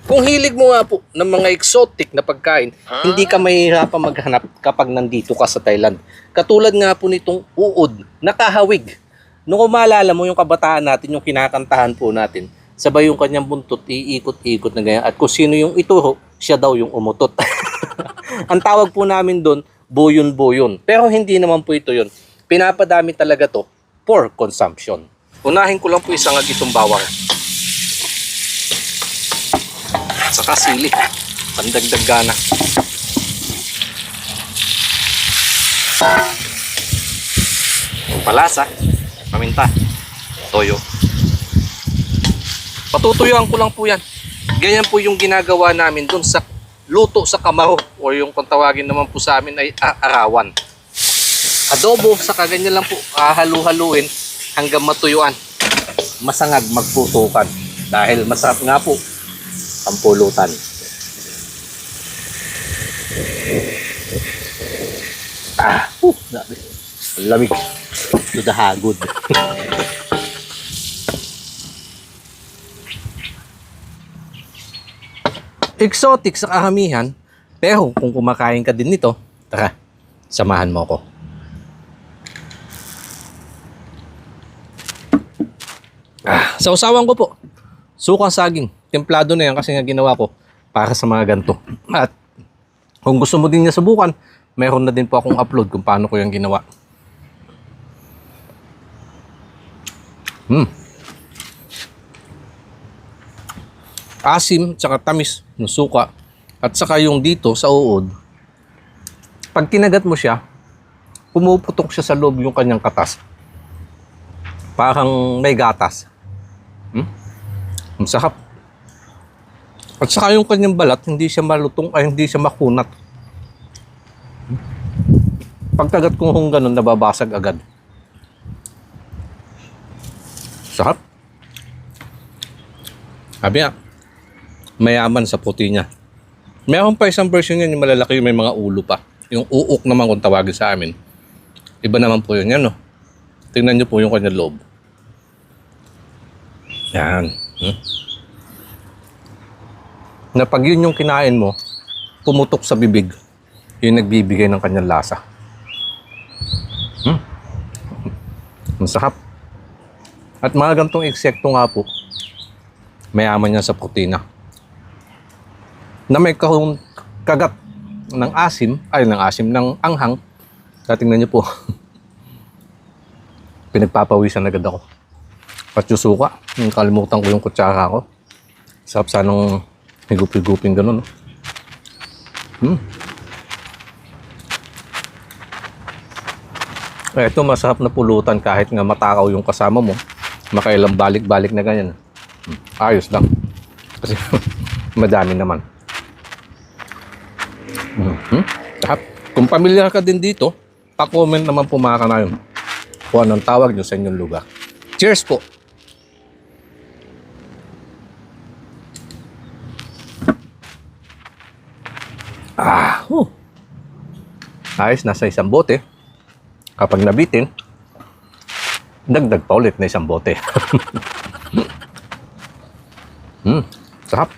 Kung hilig mo nga po ng mga exotic na pagkain, hindi ka mahihirapan maghanap kapag nandito ka sa Thailand. Katulad nga po nitong uod, nakahawig. Nung maalala mo yung kabataan natin, yung kinakantahan po natin, sabay yung kanyang buntot, iikot-ikot na ganyan. At kung sino yung ituro, siya daw yung umutot. Ang tawag po namin doon, buyon-buyon. Pero hindi naman po ito yun. Pinapadami talaga to for consumption. Unahin ko lang po isang itong bawang. Saka sili, pandagdag gana. Palasa, paminta, toyo. Patutuyuan ko lang po yan. Ganyan po yung ginagawa namin dun sa luto sa kamao o yung kung tawagin naman po sa amin ay arawan. Adobo, saka ganyan lang po, halu-haluin hanggang matuyuan. Masangag magputukan dahil masarap nga po ang pulutan. Grabe. Lamig. Dudahagod. Exotic sa kahamihan, pero kung kumakain ka din nito, tara, samahan mo ako. Sa usawan ko po, sukang saging. Templado na yan kasi nga ginawa ko para sa mga ganito. At kung gusto mo din niya subukan, meron na din po akong upload kung paano ko yung ginawa. Asim, tsaka tamis ng suka. At saka yung dito sa uod, pag kinagat mo siya, pumuputok siya sa loob yung kanyang katas. Parang may gatas. Ang sarap. At saka yung kanyang balat, hindi siya malutong, ay hindi siya makunat. Pagkagat ko kung ganun, nababasag agad. Sarap. Sabi nga, mayaman sa puti niya. Meron pa isang version yan, yung malalaki, may mga ulo pa. Yung uok naman kung tawagin sa amin. Iba naman po yun, yan no. Tingnan nyo po yung kanyang loob. Yan. Na pag yun yung kinain mo, pumutok sa bibig, yung nagbibigay ng kanyang lasa. Masarap. At mga gantong insekto nga po, mayaman yan sa protina. Na may kagat ng asim, ng anghang. Tingnan niyo po. Pinagpapawisan agad ako. At yung suka, kalimutan ko yung kutsara ko. Sarap sanang higup-higupin ganun. Ito masarap na pulutan kahit nga matakaw yung kasama mo. Makailang balik-balik na ganyan. Ayos lang. Kasi madami naman. Sarap. Kung pamilyar ka din dito, pa-comment naman po mga kanayon kung anong tawag nyo sa inyong lugar. Cheers po! Ayos, nasa isang bote. Kapag nabitin, dagdag pa ulit na isang bote. Sarap.